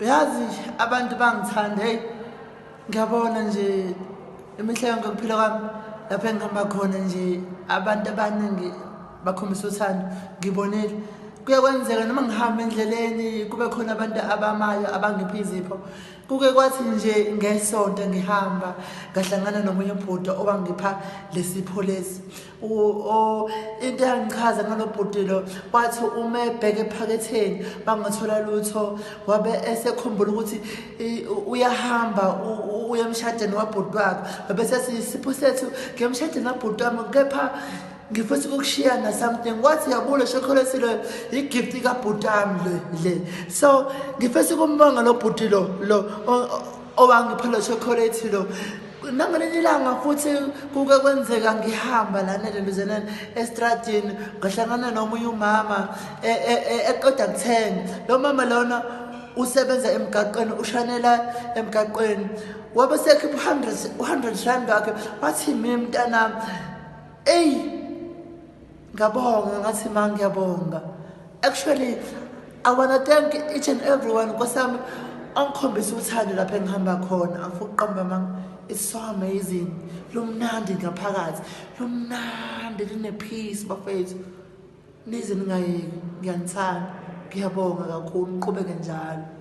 Uyazi abantu bangithanda ngiyabona nje imihla yonke kuphila kwami lapha engihamba khona nje abantu abaningi bakhombisa uthando ngibonile kuyakwenzeka noma ngihamba endleleni kube khona abantu abamayo abangipha izipho kuke kwathi nje ngesonto ngihamba ngahlangana nomunye ubhuti owangipha lesipho lesi into yangichaza ngalobhuti lo wathi uma ebheke ephaketheni bangathola lutho wabe esekhumbula ukuthi uyahamba uyemshadeni wabhuti wakhe bese sisipho sethu ngiyemshadeni wabhuti wami kepha ngifisa ukushiyana something wathi yabula chocolate lo igift kaBhutami le so ngifisa ukumbonga lo bhuti lo owangipha lo chocolate lo nangelinye ilanga futhi kuke kwenzeka ngihamba lana leluzana estradini ngahlangana nomunye umama eqoda kuthenga lo mama lona usebenza emgaqweni ushanela emgaqweni wabe sekhipha 100 rand wakhe wathi mina mntanami ngiyabonga ngathi ngiyabonga. Actually I wanna thank each and everyone kwasami angikhombisa uthando lapha engihamba khona angifuna ukuqamba it's so amazing lumnandi ngaphakathi lumnandi line peace bafethu nize ningayeki ngiyanithanda ngiyabonga kakhulu niqhubeke njalo.